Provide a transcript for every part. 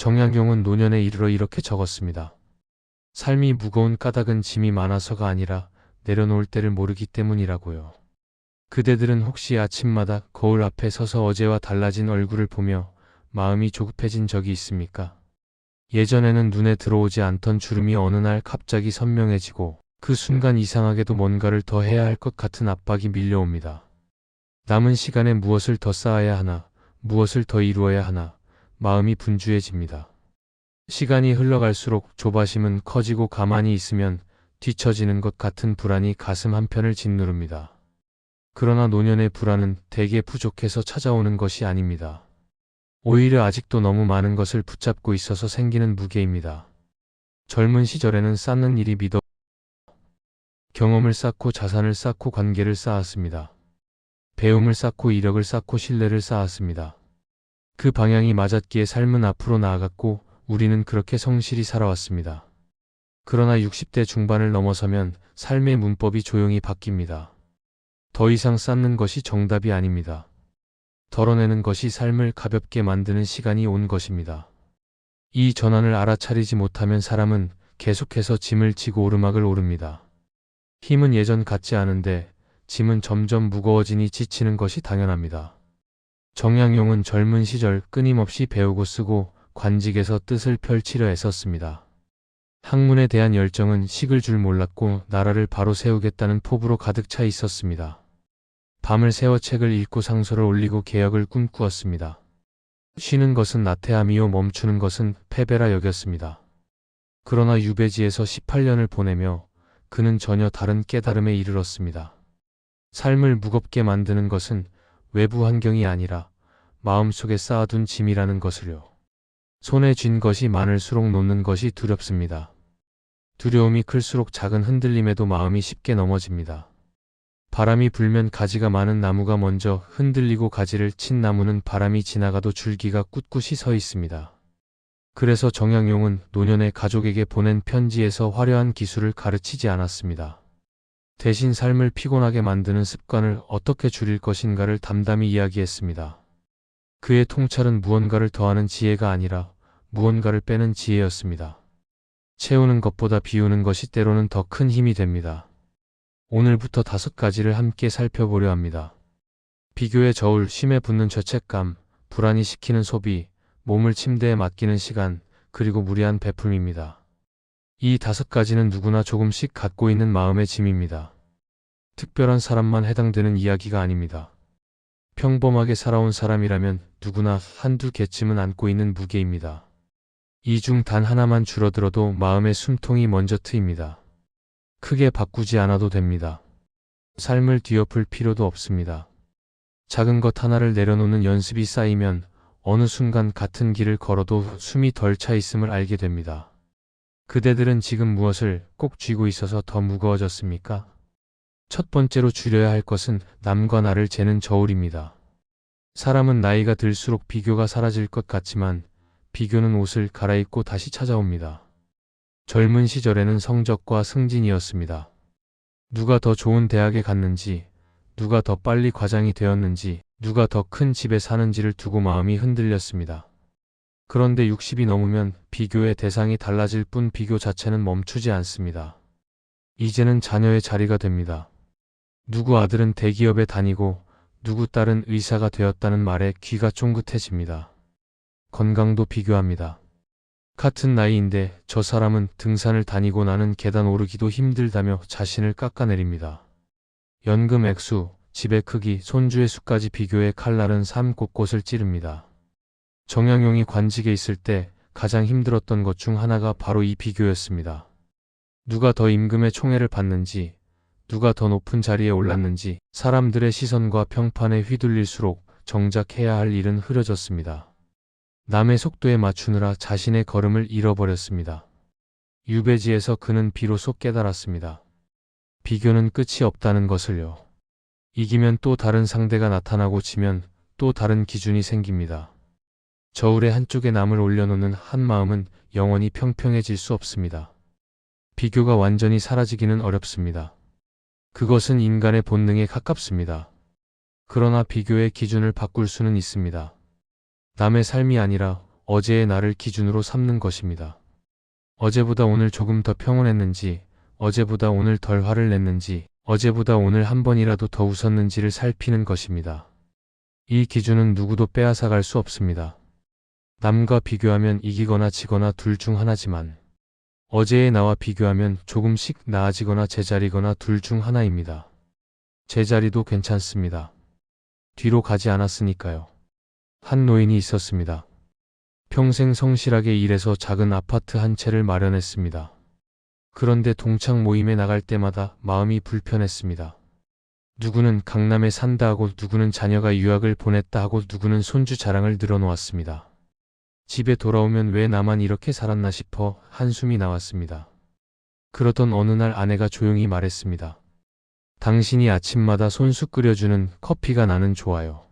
정약용은 노년에 이르러 이렇게 적었습니다. 삶이 무거운 까닭은 짐이 많아서가 아니라 내려놓을 때를 모르기 때문이라고요. 그대들은 혹시 아침마다 거울 앞에 서서 어제와 달라진 얼굴을 보며 마음이 조급해진 적이 있습니까? 예전에는 눈에 들어오지 않던 주름이 어느 날 갑자기 선명해지고 그 순간 이상하게도 뭔가를 더 해야 할 것 같은 압박이 밀려옵니다. 남은 시간에 무엇을 더 쌓아야 하나, 무엇을 더 이루어야 하나, 마음이 분주해집니다. 시간이 흘러갈수록 조바심은 커지고 가만히 있으면 뒤처지는 것 같은 불안이 가슴 한편을 짓누릅니다. 그러나 노년의 불안은 대개 부족해서 찾아오는 것이 아닙니다. 오히려 아직도 너무 많은 것을 붙잡고 있어서 생기는 무게입니다. 젊은 시절에는 쌓는 일이 믿어 경험을 쌓고 자산을 쌓고 관계를 쌓았습니다. 배움을 쌓고 이력을 쌓고 신뢰를 쌓았습니다. 그 방향이 맞았기에 삶은 앞으로 나아갔고 우리는 그렇게 성실히 살아왔습니다. 그러나 60대 중반을 넘어서면 삶의 문법이 조용히 바뀝니다. 더 이상 쌓는 것이 정답이 아닙니다. 덜어내는 것이 삶을 가볍게 만드는 시간이 온 것입니다. 이 전환을 알아차리지 못하면 사람은 계속해서 짐을 지고 오르막을 오릅니다. 힘은 예전 같지 않은데 짐은 점점 무거워지니 지치는 것이 당연합니다. 정약용은 젊은 시절 끊임없이 배우고 쓰고 관직에서 뜻을 펼치려 애썼습니다. 학문에 대한 열정은 식을 줄 몰랐고 나라를 바로 세우겠다는 포부로 가득 차 있었습니다. 밤을 새워 책을 읽고 상소를 올리고 개혁을 꿈꾸었습니다. 쉬는 것은 나태함이요 멈추는 것은 패배라 여겼습니다. 그러나 유배지에서 18년을 보내며 그는 전혀 다른 깨달음에 이르렀습니다. 삶을 무겁게 만드는 것은 외부 환경이 아니라 마음속에 쌓아둔 짐이라는 것을요. 손에 쥔 것이 많을수록 놓는 것이 두렵습니다. 두려움이 클수록 작은 흔들림에도 마음이 쉽게 넘어집니다. 바람이 불면 가지가 많은 나무가 먼저 흔들리고 가지를 친 나무는 바람이 지나가도 줄기가 꿋꿋이 서 있습니다. 그래서 정약용은 노년에 가족에게 보낸 편지에서 화려한 기술을 가르치지 않았습니다. 대신 삶을 피곤하게 만드는 습관을 어떻게 줄일 것인가를 담담히 이야기했습니다. 그의 통찰은 무언가를 더하는 지혜가 아니라 무언가를 빼는 지혜였습니다. 채우는 것보다 비우는 것이 때로는 더 큰 힘이 됩니다. 오늘부터 5가지를 함께 살펴보려 합니다. 비교의 저울, 쉼에 붙는 죄책감, 불안이 시키는 소비, 몸을 침대에 맡기는 시간, 그리고 무리한 베풀입니다. 이 5가지는 누구나 조금씩 갖고 있는 마음의 짐입니다. 특별한 사람만 해당되는 이야기가 아닙니다. 평범하게 살아온 사람이라면 누구나 한두 개쯤은 안고 있는 무게입니다. 이 중 단 하나만 줄어들어도 마음의 숨통이 먼저 트입니다. 크게 바꾸지 않아도 됩니다. 삶을 뒤엎을 필요도 없습니다. 작은 것 하나를 내려놓는 연습이 쌓이면 어느 순간 같은 길을 걸어도 숨이 덜 차 있음을 알게 됩니다. 그대들은 지금 무엇을 꼭 쥐고 있어서 더 무거워졌습니까? 첫 번째로 줄여야 할 것은 남과 나를 재는 저울입니다. 사람은 나이가 들수록 비교가 사라질 것 같지만 비교는 옷을 갈아입고 다시 찾아옵니다. 젊은 시절에는 성적과 승진이었습니다. 누가 더 좋은 대학에 갔는지, 누가 더 빨리 과장이 되었는지, 누가 더 큰 집에 사는지를 두고 마음이 흔들렸습니다. 그런데 60이 넘으면 비교의 대상이 달라질 뿐 비교 자체는 멈추지 않습니다. 이제는 자녀의 자리가 됩니다. 누구 아들은 대기업에 다니고 누구 딸은 의사가 되었다는 말에 귀가 쫑긋해집니다. 건강도 비교합니다. 같은 나이인데 저 사람은 등산을 다니고 나는 계단 오르기도 힘들다며 자신을 깎아내립니다. 연금 액수, 집의 크기, 손주의 수까지 비교의 칼날은 삶 곳곳을 찌릅니다. 정약용이 관직에 있을 때 가장 힘들었던 것 중 하나가 바로 이 비교였습니다. 누가 더 임금의 총애를 받는지, 누가 더 높은 자리에 올랐는지 사람들의 시선과 평판에 휘둘릴수록 정작 해야 할 일은 흐려졌습니다. 남의 속도에 맞추느라 자신의 걸음을 잃어버렸습니다. 유배지에서 그는 비로소 깨달았습니다. 비교는 끝이 없다는 것을요. 이기면 또 다른 상대가 나타나고 지면 또 다른 기준이 생깁니다. 저울의 한쪽에 남을 올려놓는 한 마음은 영원히 평평해질 수 없습니다. 비교가 완전히 사라지기는 어렵습니다. 그것은 인간의 본능에 가깝습니다. 그러나 비교의 기준을 바꿀 수는 있습니다. 남의 삶이 아니라 어제의 나를 기준으로 삼는 것입니다. 어제보다 오늘 조금 더 평온했는지, 어제보다 오늘 덜 화를 냈는지, 어제보다 오늘 한 번이라도 더 웃었는지를 살피는 것입니다. 이 기준은 누구도 빼앗아갈 수 없습니다. 남과 비교하면 이기거나 지거나 둘 중 하나지만 어제의 나와 비교하면 조금씩 나아지거나 제자리거나 둘 중 하나입니다. 제자리도 괜찮습니다. 뒤로 가지 않았으니까요. 한 노인이 있었습니다. 평생 성실하게 일해서 작은 아파트 한 채를 마련했습니다. 그런데 동창 모임에 나갈 때마다 마음이 불편했습니다. 누구는 강남에 산다 하고 누구는 자녀가 유학을 보냈다 하고 누구는 손주 자랑을 늘어놓았습니다. 집에 돌아오면 왜 나만 이렇게 살았나 싶어 한숨이 나왔습니다. 그러던 어느 날 아내가 조용히 말했습니다. 당신이 아침마다 손수 끓여주는 커피가 나는 좋아요.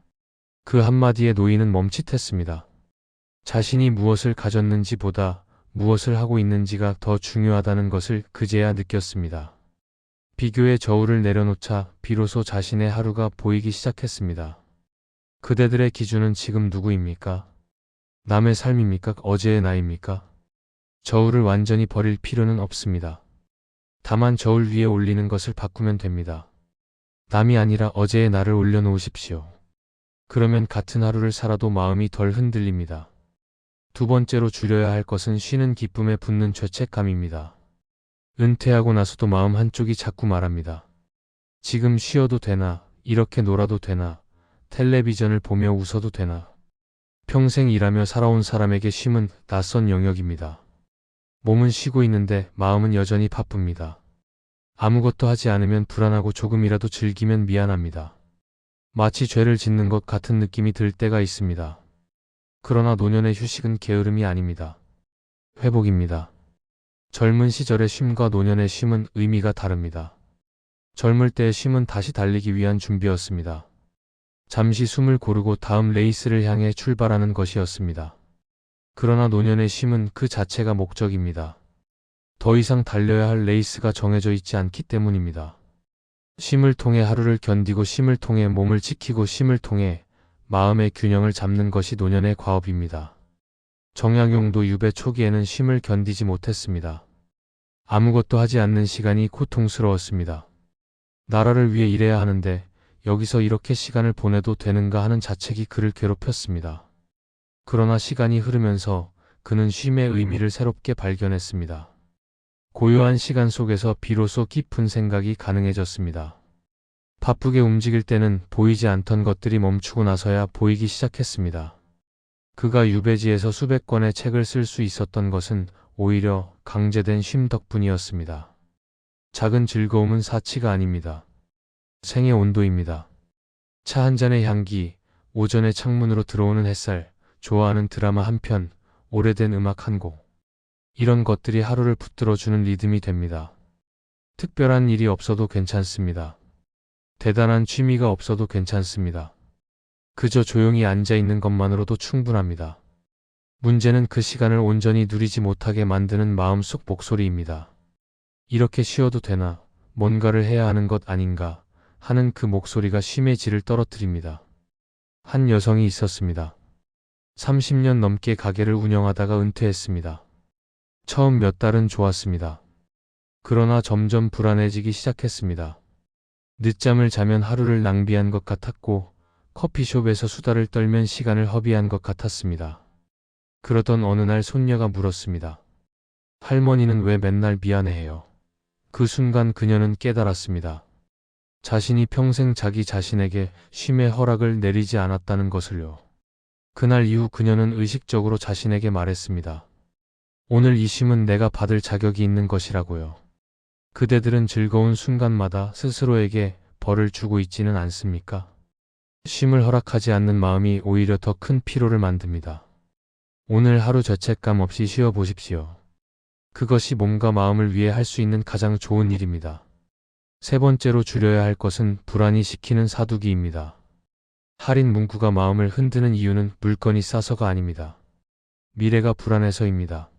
그 한마디에 노인은 멈칫했습니다. 자신이 무엇을 가졌는지 보다 무엇을 하고 있는지가 더 중요하다는 것을 그제야 느꼈습니다. 비교의 저울을 내려놓자 비로소 자신의 하루가 보이기 시작했습니다. 그대들의 기준은 지금 누구입니까? 남의 삶입니까? 어제의 나입니까? 저울을 완전히 버릴 필요는 없습니다. 다만 저울 위에 올리는 것을 바꾸면 됩니다. 남이 아니라 어제의 나를 올려놓으십시오. 그러면 같은 하루를 살아도 마음이 덜 흔들립니다. 두 번째로 줄여야 할 것은 쉬는 기쁨에 붙는 죄책감입니다. 은퇴하고 나서도 마음 한쪽이 자꾸 말합니다. 지금 쉬어도 되나? 이렇게 놀아도 되나? 텔레비전을 보며 웃어도 되나? 평생 일하며 살아온 사람에게 쉼은 낯선 영역입니다. 몸은 쉬고 있는데 마음은 여전히 바쁩니다. 아무것도 하지 않으면 불안하고 조금이라도 즐기면 미안합니다. 마치 죄를 짓는 것 같은 느낌이 들 때가 있습니다. 그러나 노년의 휴식은 게으름이 아닙니다. 회복입니다. 젊은 시절의 쉼과 노년의 쉼은 의미가 다릅니다. 젊을 때의 쉼은 다시 달리기 위한 준비였습니다. 잠시 숨을 고르고 다음 레이스를 향해 출발하는 것이었습니다. 그러나 노년의 쉼은 그 자체가 목적입니다. 더 이상 달려야 할 레이스가 정해져 있지 않기 때문입니다. 쉼을 통해 하루를 견디고 쉼을 통해 몸을 지키고 쉼을 통해 마음의 균형을 잡는 것이 노년의 과업입니다. 정약용도 유배 초기에는 쉼을 견디지 못했습니다. 아무것도 하지 않는 시간이 고통스러웠습니다. 나라를 위해 일해야 하는데 여기서 이렇게 시간을 보내도 되는가 하는 자책이 그를 괴롭혔습니다. 그러나 시간이 흐르면서 그는 쉼의 의미를 새롭게 발견했습니다. 고요한 시간 속에서 비로소 깊은 생각이 가능해졌습니다. 바쁘게 움직일 때는 보이지 않던 것들이 멈추고 나서야 보이기 시작했습니다. 그가 유배지에서 수백 권의 책을 쓸 수 있었던 것은 오히려 강제된 쉼 덕분이었습니다. 작은 즐거움은 사치가 아닙니다. 생의 온도입니다. 차 한 잔의 향기, 오전에 창문으로 들어오는 햇살, 좋아하는 드라마 한 편, 오래된 음악 한 곡. 이런 것들이 하루를 붙들어주는 리듬이 됩니다. 특별한 일이 없어도 괜찮습니다. 대단한 취미가 없어도 괜찮습니다. 그저 조용히 앉아있는 것만으로도 충분합니다. 문제는 그 시간을 온전히 누리지 못하게 만드는 마음속 목소리입니다. 이렇게 쉬어도 되나? 뭔가를 해야 하는 것 아닌가? 하는 그 목소리가 쉼의 질을 떨어뜨립니다. 한 여성이 있었습니다. 30년 넘게 가게를 운영하다가 은퇴했습니다. 처음 몇 달은 좋았습니다. 그러나 점점 불안해지기 시작했습니다. 늦잠을 자면 하루를 낭비한 것 같았고 커피숍에서 수다를 떨면 시간을 허비한 것 같았습니다. 그러던 어느 날 손녀가 물었습니다. 할머니는 왜 맨날 미안해해요? 그 순간 그녀는 깨달았습니다. 자신이 평생 자기 자신에게 쉼의 허락을 내리지 않았다는 것을요. 그날 이후 그녀는 의식적으로 자신에게 말했습니다. 오늘 이 쉼은 내가 받을 자격이 있는 것이라고요. 그대들은 즐거운 순간마다 스스로에게 벌을 주고 있지는 않습니까? 쉼을 허락하지 않는 마음이 오히려 더 큰 피로를 만듭니다. 오늘 하루 죄책감 없이 쉬어보십시오. 그것이 몸과 마음을 위해 할 수 있는 가장 좋은 일입니다. 세 번째로 줄여야 할 것은 불안이 시키는 사두기입니다. 할인 문구가 마음을 흔드는 이유는 물건이 싸서가 아닙니다. 미래가 불안해서입니다.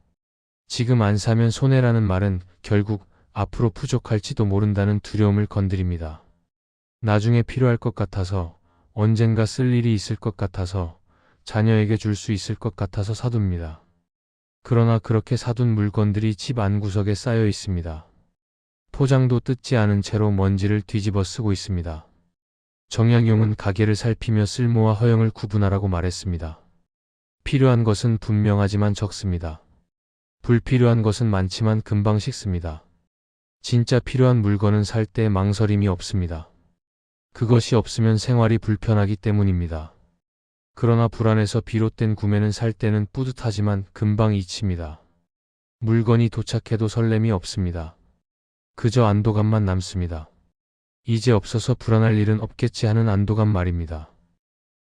지금 안 사면 손해라는 말은 결국 앞으로 부족할지도 모른다는 두려움을 건드립니다. 나중에 필요할 것 같아서, 언젠가 쓸 일이 있을 것 같아서, 자녀에게 줄 수 있을 것 같아서 사둡니다. 그러나 그렇게 사둔 물건들이 집 안구석에 쌓여 있습니다. 포장도 뜯지 않은 채로 먼지를 뒤집어 쓰고 있습니다. 정약용은 가게를 살피며 쓸모와 허영을 구분하라고 말했습니다. 필요한 것은 분명하지만 적습니다. 불필요한 것은 많지만 금방 식습니다. 진짜 필요한 물건은 살 때 망설임이 없습니다. 그것이 없으면 생활이 불편하기 때문입니다. 그러나 불안해서 비롯된 구매는 살 때는 뿌듯하지만 금방 잊힙니다. 물건이 도착해도 설렘이 없습니다. 그저 안도감만 남습니다. 이제 없어서 불안할 일은 없겠지 하는 안도감 말입니다.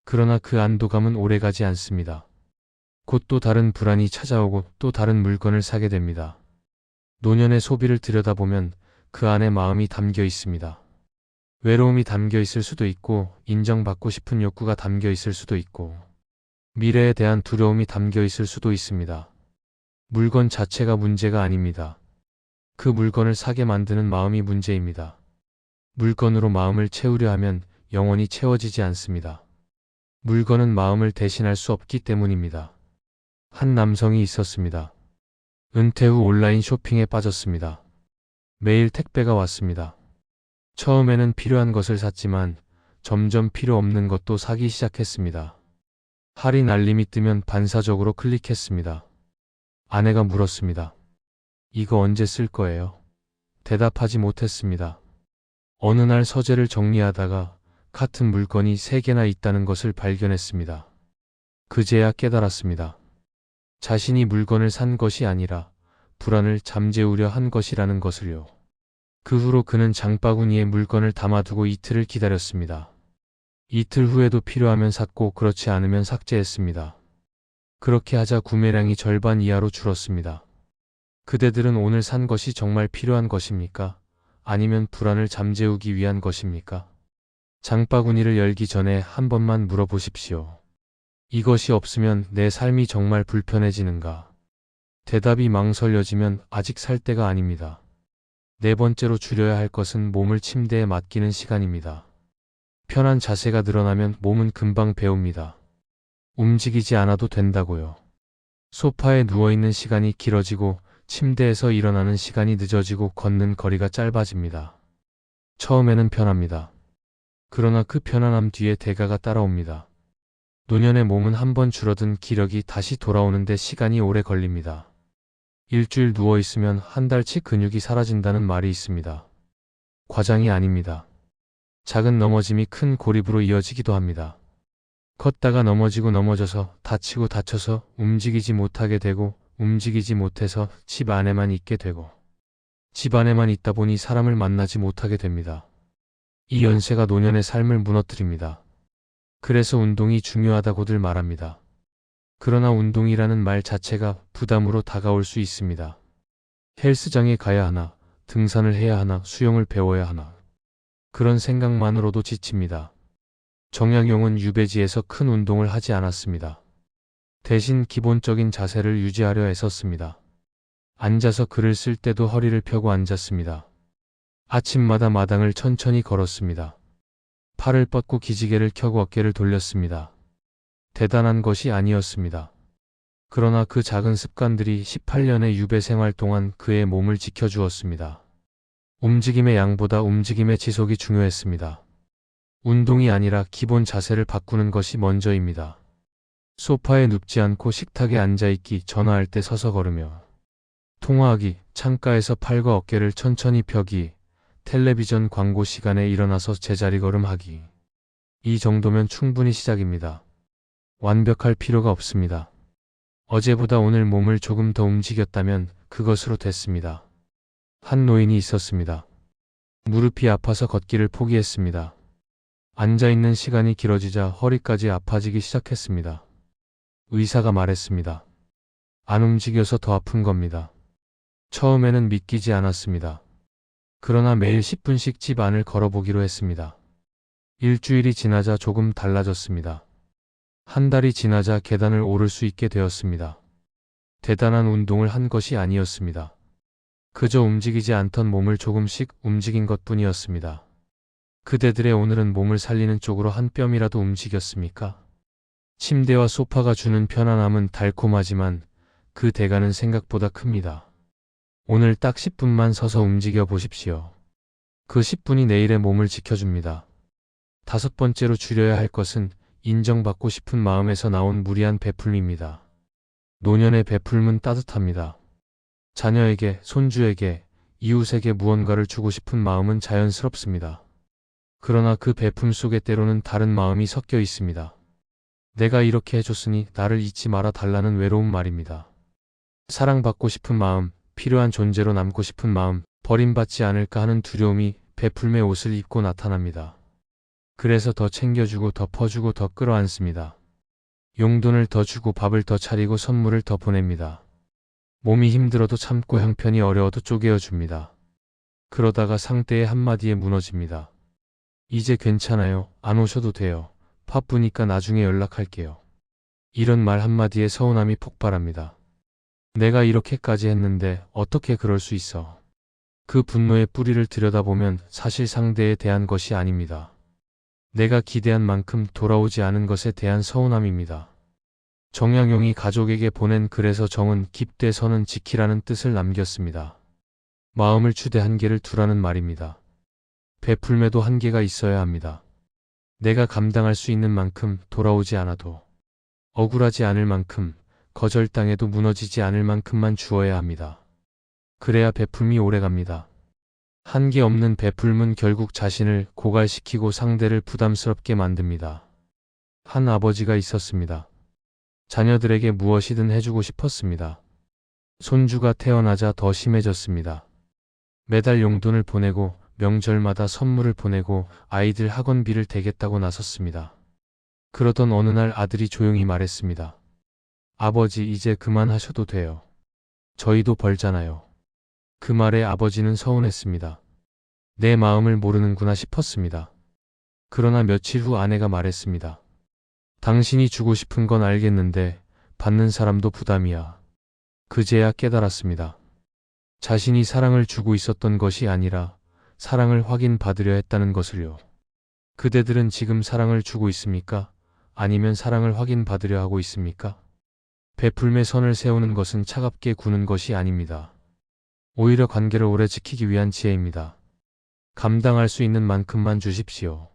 그러나 그 안도감은 오래가지 않습니다. 곧 또 다른 불안이 찾아오고 또 다른 물건을 사게 됩니다. 노년의 소비를 들여다보면 그 안에 마음이 담겨 있습니다. 외로움이 담겨 있을 수도 있고, 인정받고 싶은 욕구가 담겨 있을 수도 있고, 미래에 대한 두려움이 담겨 있을 수도 있습니다. 물건 자체가 문제가 아닙니다. 그 물건을 사게 만드는 마음이 문제입니다. 물건으로 마음을 채우려 하면 영원히 채워지지 않습니다. 물건은 마음을 대신할 수 없기 때문입니다. 한 남성이 있었습니다. 은퇴 후 온라인 쇼핑에 빠졌습니다. 매일 택배가 왔습니다. 처음에는 필요한 것을 샀지만 점점 필요 없는 것도 사기 시작했습니다. 할인 알림이 뜨면 반사적으로 클릭했습니다. 아내가 물었습니다. 이거 언제 쓸 거예요? 대답하지 못했습니다. 어느 날 서재를 정리하다가 같은 물건이 3개나 있다는 것을 발견했습니다. 그제야 깨달았습니다. 자신이 물건을 산 것이 아니라 불안을 잠재우려 한 것이라는 것을요. 그 후로 그는 장바구니에 물건을 담아두고 이틀을 기다렸습니다. 이틀 후에도 필요하면 샀고 그렇지 않으면 삭제했습니다. 그렇게 하자 구매량이 절반 이하로 줄었습니다. 그대들은 오늘 산 것이 정말 필요한 것입니까? 아니면 불안을 잠재우기 위한 것입니까? 장바구니를 열기 전에 한 번만 물어보십시오. 이것이 없으면 내 삶이 정말 불편해지는가? 대답이 망설여지면 아직 살 때가 아닙니다. 4번째로 줄여야 할 것은 몸을 침대에 맡기는 시간입니다. 편한 자세가 늘어나면 몸은 금방 배웁니다. 움직이지 않아도 된다고요. 소파에 누워있는 시간이 길어지고 침대에서 일어나는 시간이 늦어지고 걷는 거리가 짧아집니다. 처음에는 편합니다. 그러나 그 편안함 뒤에 대가가 따라옵니다. 노년의 몸은 한번 줄어든 기력이 다시 돌아오는데 시간이 오래 걸립니다. 일주일 누워있으면 한 달치 근육이 사라진다는 말이 있습니다. 과장이 아닙니다. 작은 넘어짐이 큰 고립으로 이어지기도 합니다. 걷다가 넘어지고 넘어져서 다치고 다쳐서 움직이지 못하게 되고 움직이지 못해서 집 안에만 있게 되고 집 안에만 있다 보니 사람을 만나지 못하게 됩니다. 이 연세가 노년의 삶을 무너뜨립니다. 그래서 운동이 중요하다고들 말합니다. 그러나 운동이라는 말 자체가 부담으로 다가올 수 있습니다. 헬스장에 가야 하나, 등산을 해야 하나, 수영을 배워야 하나. 그런 생각만으로도 지칩니다. 정약용은 유배지에서 큰 운동을 하지 않았습니다. 대신 기본적인 자세를 유지하려 애썼습니다. 앉아서 글을 쓸 때도 허리를 펴고 앉았습니다. 아침마다 마당을 천천히 걸었습니다. 팔을 뻗고 기지개를 켜고 어깨를 돌렸습니다. 대단한 것이 아니었습니다. 그러나 그 작은 습관들이 18년의 유배 생활 동안 그의 몸을 지켜주었습니다. 움직임의 양보다 움직임의 지속이 중요했습니다. 운동이 아니라 기본 자세를 바꾸는 것이 먼저입니다. 소파에 눕지 않고 식탁에 앉아있기, 전화할 때 서서 걸으며 통화하기, 창가에서 팔과 어깨를 천천히 펴기, 텔레비전 광고 시간에 일어나서 제자리 걸음하기. 이 정도면 충분히 시작입니다. 완벽할 필요가 없습니다. 어제보다 오늘 몸을 조금 더 움직였다면 그것으로 됐습니다. 한 노인이 있었습니다. 무릎이 아파서 걷기를 포기했습니다. 앉아있는 시간이 길어지자 허리까지 아파지기 시작했습니다. 의사가 말했습니다. 안 움직여서 더 아픈 겁니다. 처음에는 믿기지 않았습니다. 그러나 매일 10분씩 집 안을 걸어보기로 했습니다. 일주일이 지나자 조금 달라졌습니다. 한 달이 지나자 계단을 오를 수 있게 되었습니다. 대단한 운동을 한 것이 아니었습니다. 그저 움직이지 않던 몸을 조금씩 움직인 것뿐이었습니다. 그대들의 오늘은 몸을 살리는 쪽으로 한 뼘이라도 움직였습니까? 침대와 소파가 주는 편안함은 달콤하지만 그 대가는 생각보다 큽니다. 오늘 딱 10분만 서서 움직여 보십시오. 그 10분이 내일의 몸을 지켜줍니다. 5번째로 줄여야 할 것은 인정받고 싶은 마음에서 나온 무리한 베풀미입니다. 노년의 베풀음은 따뜻합니다. 자녀에게, 손주에게, 이웃에게 무언가를 주고 싶은 마음은 자연스럽습니다. 그러나 그 베품 속에 때로는 다른 마음이 섞여 있습니다. 내가 이렇게 해줬으니 나를 잊지 말아 달라는 외로운 말입니다. 사랑받고 싶은 마음, 필요한 존재로 남고 싶은 마음, 버림받지 않을까 하는 두려움이 베풀매 옷을 입고 나타납니다. 그래서 더 챙겨주고 더 퍼주고 더 끌어안습니다. 용돈을 더 주고 밥을 더 차리고 선물을 더 보냅니다. 몸이 힘들어도 참고 형편이 어려워도 쪼개어 줍니다. 그러다가 상대의 한마디에 무너집니다. 이제 괜찮아요. 안 오셔도 돼요. 바쁘니까 나중에 연락할게요. 이런 말 한마디에 서운함이 폭발합니다. 내가 이렇게까지 했는데 어떻게 그럴 수 있어? 그 분노의 뿌리를 들여다보면 사실 상대에 대한 것이 아닙니다. 내가 기대한 만큼 돌아오지 않은 것에 대한 서운함입니다. 정약용이 가족에게 보낸 글에서 정은 깊되 선은 지키라는 뜻을 남겼습니다. 마음을 추대 한계를 두라는 말입니다. 베풀매도 한계가 있어야 합니다. 내가 감당할 수 있는 만큼 돌아오지 않아도, 억울하지 않을 만큼, 거절당해도 무너지지 않을 만큼만 주어야 합니다. 그래야 베풀미 오래갑니다. 한계 없는 베풀음은 결국 자신을 고갈시키고 상대를 부담스럽게 만듭니다. 한 아버지가 있었습니다. 자녀들에게 무엇이든 해주고 싶었습니다. 손주가 태어나자 더 심해졌습니다. 매달 용돈을 보내고 명절마다 선물을 보내고 아이들 학원비를 대겠다고 나섰습니다. 그러던 어느 날 아들이 조용히 말했습니다. 아버지, 이제 그만하셔도 돼요. 저희도 벌잖아요. 그 말에 아버지는 서운했습니다. 내 마음을 모르는구나 싶었습니다. 그러나 며칠 후 아내가 말했습니다. 당신이 주고 싶은 건 알겠는데 받는 사람도 부담이야. 그제야 깨달았습니다. 자신이 사랑을 주고 있었던 것이 아니라 사랑을 확인받으려 했다는 것을요. 그대들은 지금 사랑을 주고 있습니까? 아니면 사랑을 확인받으려 하고 있습니까? 베풀매 선을 세우는 것은 차갑게 구는 것이 아닙니다. 오히려 관계를 오래 지키기 위한 지혜입니다. 감당할 수 있는 만큼만 주십시오.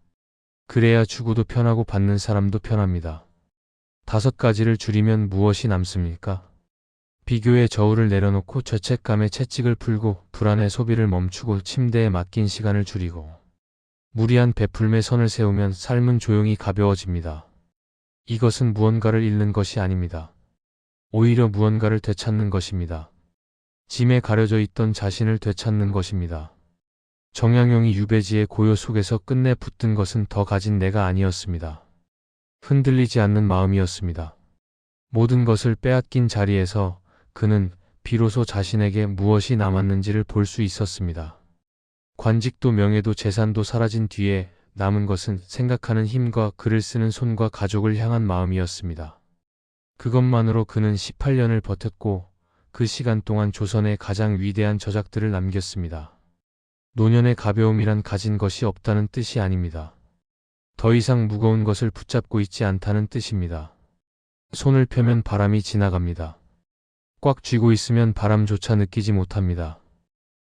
그래야 주고도 편하고 받는 사람도 편합니다. 5가지를 줄이면 무엇이 남습니까? 비교의 저울을 내려놓고 죄책감의 채찍을 풀고 불안의 소비를 멈추고 침대에 맡긴 시간을 줄이고 무리한 베풀매 선을 세우면 삶은 조용히 가벼워집니다. 이것은 무언가를 잃는 것이 아닙니다. 오히려 무언가를 되찾는 것입니다. 짐에 가려져 있던 자신을 되찾는 것입니다. 정약용이 유배지의 고요 속에서 끝내 붙든 것은 더 가진 내가 아니었습니다. 흔들리지 않는 마음이었습니다. 모든 것을 빼앗긴 자리에서 그는 비로소 자신에게 무엇이 남았는지를 볼 수 있었습니다. 관직도 명예도 재산도 사라진 뒤에 남은 것은 생각하는 힘과 글을 쓰는 손과 가족을 향한 마음이었습니다. 그것만으로 그는 18년을 버텼고 그 시간 동안 조선의 가장 위대한 저작들을 남겼습니다. 노년의 가벼움이란 가진 것이 없다는 뜻이 아닙니다. 더 이상 무거운 것을 붙잡고 있지 않다는 뜻입니다. 손을 펴면 바람이 지나갑니다. 꽉 쥐고 있으면 바람조차 느끼지 못합니다.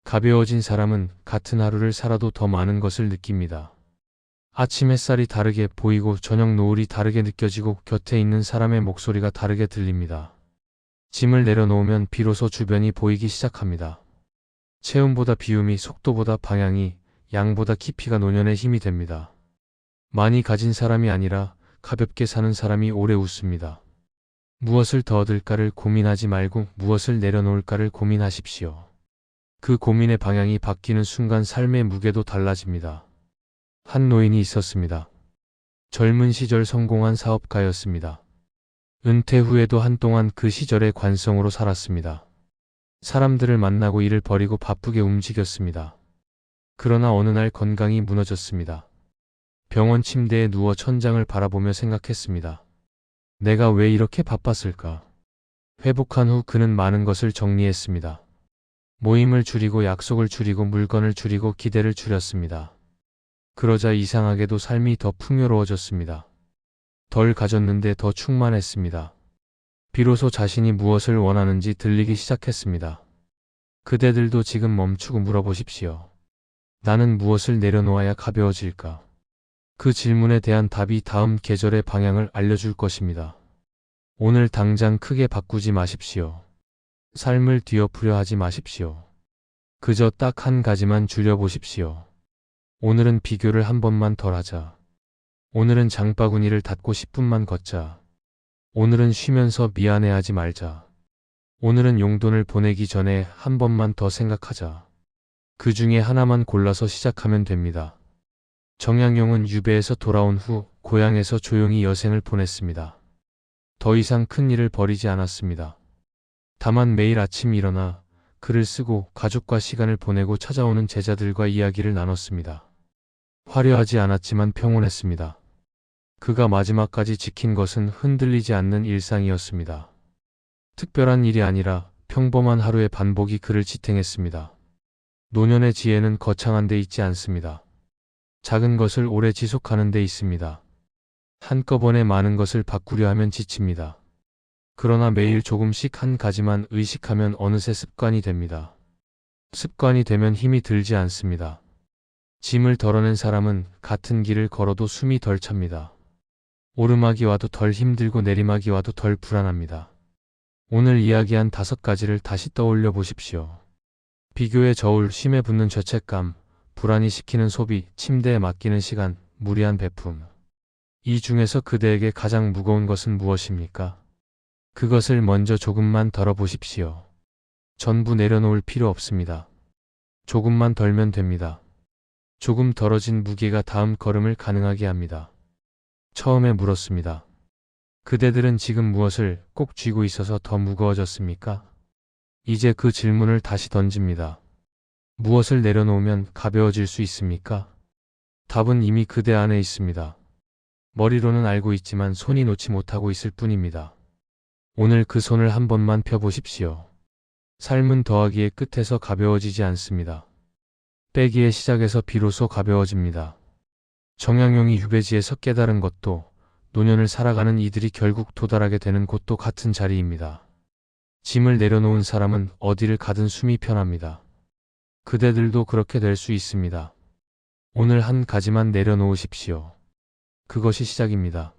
가벼워진 사람은 같은 하루를 살아도 더 많은 것을 느낍니다. 아침 햇살이 다르게 보이고 저녁 노을이 다르게 느껴지고 곁에 있는 사람의 목소리가 다르게 들립니다. 짐을 내려놓으면 비로소 주변이 보이기 시작합니다. 체온보다 비움이, 속도보다 방향이, 양보다 깊이가 노년의 힘이 됩니다. 많이 가진 사람이 아니라 가볍게 사는 사람이 오래 웃습니다. 무엇을 더 얻을까를 고민하지 말고 무엇을 내려놓을까를 고민하십시오. 그 고민의 방향이 바뀌는 순간 삶의 무게도 달라집니다. 한 노인이 있었습니다. 젊은 시절 성공한 사업가였습니다. 은퇴 후에도 한동안 그 시절의 관성으로 살았습니다. 사람들을 만나고 일을 벌이고 바쁘게 움직였습니다. 그러나 어느 날 건강이 무너졌습니다. 병원 침대에 누워 천장을 바라보며 생각했습니다. 내가 왜 이렇게 바빴을까? 회복한 후 그는 많은 것을 정리했습니다. 모임을 줄이고 약속을 줄이고 물건을 줄이고 기대를 줄였습니다. 그러자 이상하게도 삶이 더 풍요로워졌습니다. 덜 가졌는데 더 충만했습니다. 비로소 자신이 무엇을 원하는지 들리기 시작했습니다. 그대들도 지금 멈추고 물어보십시오. 나는 무엇을 내려놓아야 가벼워질까? 그 질문에 대한 답이 다음 계절의 방향을 알려줄 것입니다. 오늘 당장 크게 바꾸지 마십시오. 삶을 뒤엎으려 하지 마십시오. 그저 딱 한 가지만 줄여보십시오. 오늘은 비교를 한 번만 덜 하자. 오늘은 장바구니를 닫고 10분만 걷자. 오늘은 쉬면서 미안해하지 말자. 오늘은 용돈을 보내기 전에 한 번만 더 생각하자. 그 중에 하나만 골라서 시작하면 됩니다. 정양용은 유배에서 돌아온 후 고향에서 조용히 여생을 보냈습니다. 더 이상 큰 일을 벌이지 않았습니다. 다만 매일 아침 일어나 글을 쓰고 가족과 시간을 보내고 찾아오는 제자들과 이야기를 나눴습니다. 화려하지 않았지만 평온했습니다. 그가 마지막까지 지킨 것은 흔들리지 않는 일상이었습니다. 특별한 일이 아니라 평범한 하루의 반복이 그를 지탱했습니다. 노년의 지혜는 거창한 데 있지 않습니다. 작은 것을 오래 지속하는 데 있습니다. 한꺼번에 많은 것을 바꾸려 하면 지칩니다. 그러나 매일 조금씩 한 가지만 의식하면 어느새 습관이 됩니다. 습관이 되면 힘이 들지 않습니다. 짐을 덜어낸 사람은 같은 길을 걸어도 숨이 덜 찹니다. 오르막이 와도 덜 힘들고 내리막이 와도 덜 불안합니다. 오늘 이야기한 5가지를 다시 떠올려 보십시오. 비교의 저울, 쉼에 붙는 죄책감, 불안이 시키는 소비, 침대에 맡기는 시간, 무리한 베품. 이 중에서 그대에게 가장 무거운 것은 무엇입니까? 그것을 먼저 조금만 덜어보십시오. 전부 내려놓을 필요 없습니다. 조금만 덜면 됩니다. 조금 덜어진 무게가 다음 걸음을 가능하게 합니다. 처음에 물었습니다. 그대들은 지금 무엇을 꼭 쥐고 있어서 더 무거워졌습니까? 이제 그 질문을 다시 던집니다. 무엇을 내려놓으면 가벼워질 수 있습니까? 답은 이미 그대 안에 있습니다. 머리로는 알고 있지만 손이 놓지 못하고 있을 뿐입니다. 오늘 그 손을 한 번만 펴보십시오. 삶은 더하기의 끝에서 가벼워지지 않습니다. 빼기의 시작에서 비로소 가벼워집니다. 정양용이 유배지에서 깨달은 것도, 노년을 살아가는 이들이 결국 도달하게 되는 곳도 같은 자리입니다. 짐을 내려놓은 사람은 어디를 가든 숨이 편합니다. 그대들도 그렇게 될 수 있습니다. 오늘 한 가지만 내려놓으십시오. 그것이 시작입니다.